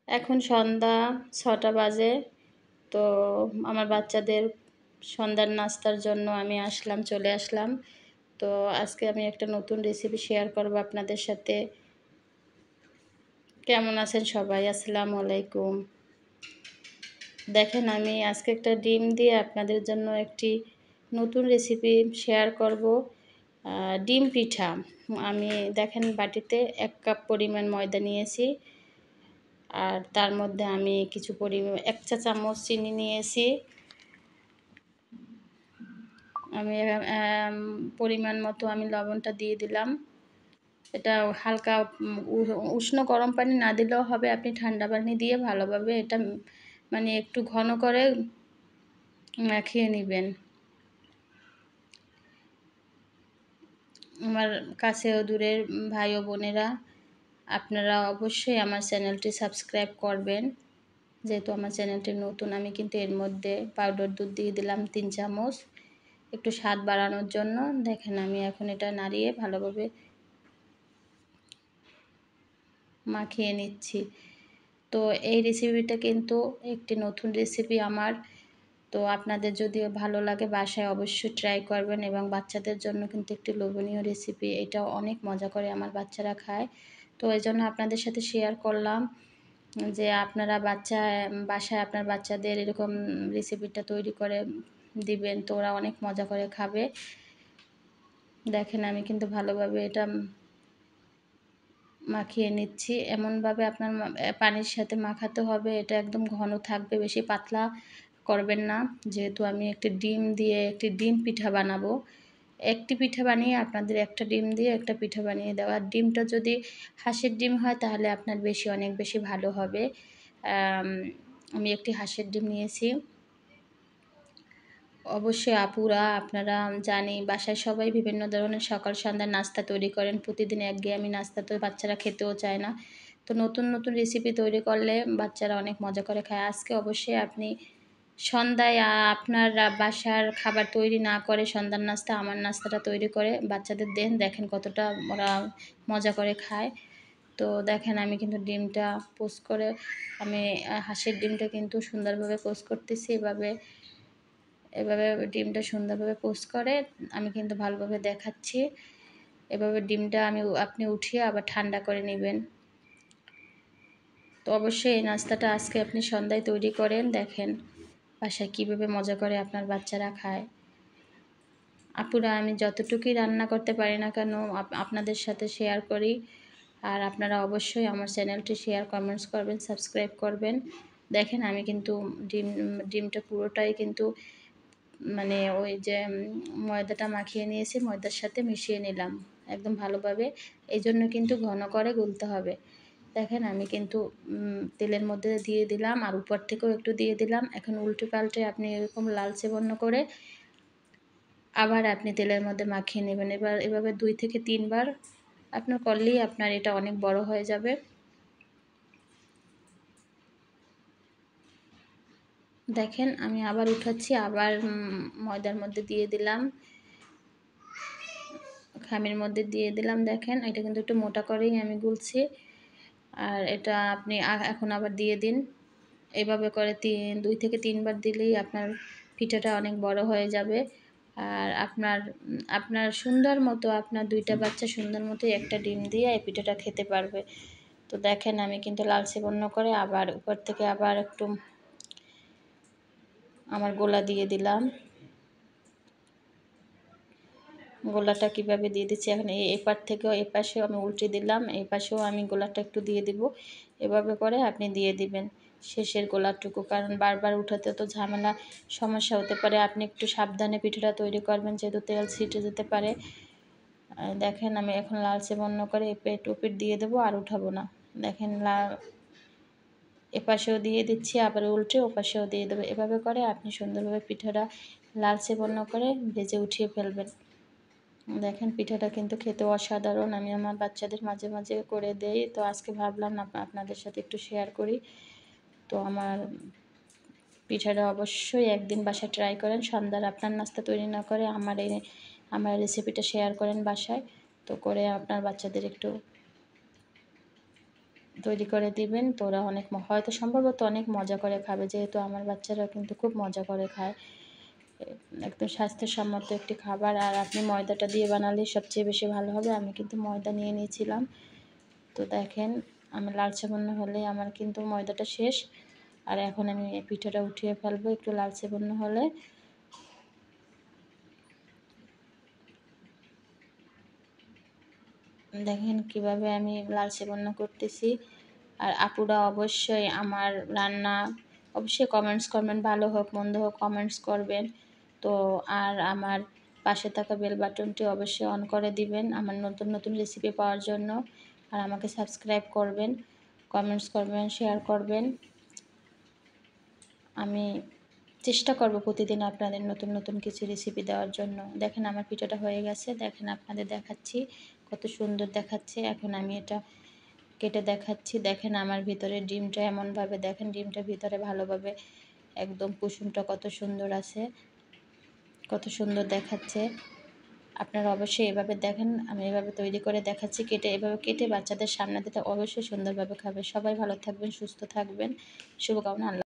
এখন সন্ধ্যা ৬টা বাজে। তো আমার বাচ্চাদের সন্ধ্যার নাস্তার জন্য আমি চলে আসলাম। তো আজকে আমি একটা নতুন রেসিপি শেয়ার করব আপনাদের সাথে। কেমন আছেন সবাই? আসসালামু আলাইকুম। দেখেন আমি আজকে একটা ডিম দিয়ে আপনাদের জন্য একটি নতুন রেসিপি শেয়ার করব। ডিম পিঠা। আমি দেখেন বাটিতে ১ কাপ পরিমাণ ময়দা নিয়েছি। আর তার মধ্যে আমি কিছু ১ চা চামচ চিনি নিয়েছি। আমি পরিমাণ মতো আমি লবণটা দিয়ে দিলাম। এটা হালকা উষ্ণ গরম পানি না দিলেও হবে, আপনি ঠান্ডা পানি দিয়ে ভালোভাবে এটা মানে একটু ঘন করে মাখিয়ে নেবেন। আমার কাছে ও দূরের ভাই ও বোনেরা, আপনারা অবশ্যই আমার চ্যানেলটি সাবস্ক্রাইব করবেন। যেহেতু আমার চ্যানেলটি নতুন, আমি কিন্তু এর মধ্যে পাউডার দুধ দিয়ে দিলাম ৩ চামচ একটু স্বাদ বাড়ানোর জন্য। দেখেন আমি এখন এটা নাড়িয়ে ভালোভাবে মাখিয়ে নিচ্ছি। তো এই রেসিপিটা কিন্তু একটি নতুন রেসিপি আমার। তো আপনাদের যদি ভালো লাগে বাসায় অবশ্যই ট্রাই করবেন, এবং বাচ্চাদের জন্য কিন্তু একটি লোভনীয় রেসিপি। এটা অনেক মজা করে আমার বাচ্চারা খায়। তো এজন্য আপনাদের সাথে শেয়ার করলাম যে আপনারা বাসায় আপনার বাচ্চাদের এরকম রেসিপিটা তৈরি করে দিবেন, তো ওরা অনেক মজা করে খাবে। দেখেন আমি কিন্তু ভালোভাবে এটা মাখিয়ে নিচ্ছি। এমনভাবে আপনার পানির সাথে মাখাতে হবে, এটা একদম ঘন থাকবে, বেশি পাতলা করবেন না। যেহেতু আমি একটি ডিম দিয়ে একটি ডিম পিঠা বানাবো। একটি পিঠা বানিয়ে আপনাদের একটা ডিম দিয়ে একটা পিঠা বানিয়ে দেওয়া। ডিমটা যদি হাঁসের ডিম হয় তাহলে আপনার অনেক বেশি ভালো হবে। আমি একটি হাঁসের ডিম নিয়েছি। অবশ্যই আপুরা আপনারা জানি বাসায় সবাই বিভিন্ন ধরনের সকাল সন্ধ্যার নাস্তা তৈরি করেন। প্রতিদিন একঘেয়েমি নাস্তা তো বাচ্চারা খেতেও চায় না। তো নতুন নতুন রেসিপি তৈরি করলে বাচ্চারা অনেক মজা করে খায়। আজকে অবশ্যই আপনি সন্ধ্যায় আপনার বাসার খাবার তৈরি না করে সন্ধ্যার নাস্তা আমার নাস্তাটা তৈরি করে বাচ্চাদের দেন। দেখেন কতটা ওরা মজা করে খায়। তো দেখেন আমি কিন্তু ডিমটা পোস্ট করে আমি হাঁসের ডিমটা কিন্তু সুন্দরভাবে পোস্ট করতেছি। এভাবে ডিমটা সুন্দরভাবে পোস্ট করে আমি কিন্তু ভালোভাবে দেখাচ্ছি। এভাবে ডিমটা আপনি উঠিয়ে আবার ঠান্ডা করে নেবেন। তো অবশ্যই এই নাস্তাটা আজকে আপনি সন্ধ্যায় তৈরি করেন। দেখেন বাসায় কীভাবে মজা করে আপনার বাচ্চারা খায়। আপুরা আমি যতটুকুই রান্না করতে পারি না কেন আপনাদের সাথে শেয়ার করি। আর আপনারা অবশ্যই আমার চ্যানেলটি শেয়ার, কমেন্টস করবেন, সাবস্ক্রাইব করবেন। দেখেন আমি কিন্তু ডিমটা পুরোটাই কিন্তু মানে ওই যে ময়দাটা মাখিয়ে নিয়েছি, ময়দার সাথে মিশিয়ে নিলাম একদম ভালোভাবে। এই জন্য কিন্তু ঘন করে গুলতে হবে। দেখেন আমি কিন্তু তেলের মধ্যে দিয়ে দিলাম আর উপর থেকেও একটু দিয়ে দিলাম। এখন উল্টে পাল্টে আপনি এরকম লালচে বর্ণ করে আবার আপনি তেলের মধ্যে মাখিয়ে নেবেন। এভাবে ২ থেকে ৩ বার আপনার করলেই আপনার এটা অনেক বড় হয়ে যাবে। দেখেন আমি আবার উঠাচ্ছি, আবার ময়দার মধ্যে দিয়ে দিলাম, খামির মধ্যে দিয়ে দিলাম। দেখেন এটা কিন্তু একটু মোটা করেই আমি গুলছি। আর এটা আপনি এখন আবার দিয়ে দিন। এভাবে করে ২ থেকে ৩ বার দিলেই আপনার পিঠাটা অনেক বড় হয়ে যাবে। আর আপনার সুন্দর মতো আপনার ২ টা বাচ্চা সুন্দর মতোই একটা ডিম দিয়ে এই পিঠাটা খেতে পারবে। তো দেখেন আমি কিন্তু লালচে বর্ণ করে আবার উপর থেকে আবার একটু আমার গোলা দিয়ে দিলাম। গোলাটা কিভাবে দিয়ে দিচ্ছি এখন এপার থেকেও এপাশেও আমি উল্টে দিলাম, এই পাশেও আমি গোলাটা একটু দিয়ে দিব। এভাবে করে আপনি দিয়ে দিবেন শেষের গোলাটুকু, কারণ বারবার উঠাতে তো ঝামেলা সমস্যা হতে পারে। আপনি একটু সাবধানে পিঠাটা তৈরি করবেন, যেহেতু তেল ছিটে যেতে পারে। দেখেন আমি এখন লালচে বর্ণ করে এপিঠ ওপিঠ দিয়ে দেবো, আর উঠাবো না। দেখেন এপাশেও দিয়ে দিচ্ছি, আবার উল্টে ওপাশেও দিয়ে দেবো। এভাবে করে আপনি সুন্দরভাবে পিঠাটা লালচে বর্ণ করে ভেজে উঠিয়ে ফেলবেন। দেখেন পিঠাটা কিন্তু খেতে অসাধারণ। আমি আমার বাচ্চাদের মাঝে মাঝে করে দেই। তো আজকে ভাবলাম আপনাদের সাথে একটু শেয়ার করি। তো আমার পিঠাটা অবশ্যই একদিন বাসায় ট্রাই করেন। সন্ধ্যার আপনার নাস্তা তৈরি না করে আমার রেসিপিটা শেয়ার করেন বাসায়। তো করে আপনার বাচ্চাদের একটু তৈরি করে দিবেন, তো ওরা অনেক হয়তো সম্ভবত অনেক মজা করে খাবে, যেহেতু আমার বাচ্চারা কিন্তু খুব মজা করে খায়। একদম স্বাস্থ্যসম্মত একটি খাবার। আর আপনি ময়দাটা দিয়ে বানালে সবচেয়ে বেশি ভালো হবে। আমি কিন্তু ময়দা নিয়ে নিয়েছিলাম। তো দেখেন, আমার লালচে বন্যা হলে আমার কিন্তু ময়দাটা শেষ। আর এখন আমি এই পিঠাটা উঠিয়ে ফেলবো একটু লালচে বন্যা হলে। দেখেন কিভাবে আমি লালচে বন্যা করতেছি। আর আপুরা অবশ্যই আমার রান্না অবশ্যই কমেন্টস করবেন, ভালো হোক মন্দ হোক কমেন্টস করবেন। তো আর আমার পাশে থাকা বেল বাটনটি অবশ্যই অন করে দিবেন আমার নতুন নতুন রেসিপি পাওয়ার জন্য। আর আমাকে সাবস্ক্রাইব করবেন, কমেন্টস করবেন, শেয়ার করবেন। আমি চেষ্টা করব প্রতিদিন আপনাদের নতুন নতুন কিছু রেসিপি দেওয়ার জন্য। দেখেন আমার পিঠাটা হয়ে গেছে, দেখেন আপনাদের দেখাচ্ছি কত সুন্দর দেখাচ্ছে। এখন আমি এটা কেটে দেখাচ্ছি। দেখেন আমার ভিতরে ডিমটা এমনভাবে, দেখেন ডিমটা ভিতরে ভালোভাবে একদম কুসুমটা কত সুন্দর আছে, কত সুন্দর দেখাচ্ছে। আপনারা অবশ্যই এভাবে দেখেন, আমি এভাবে তৈরি করে দেখাচ্ছি, কেটে এভাবে কেটে বাচ্চাদের সামনে দিতে অবশ্যই সুন্দরভাবে খাবে। সবাই ভালো থাকবেন, সুস্থ থাকবেন, শুভকামনা। আল্লাহ।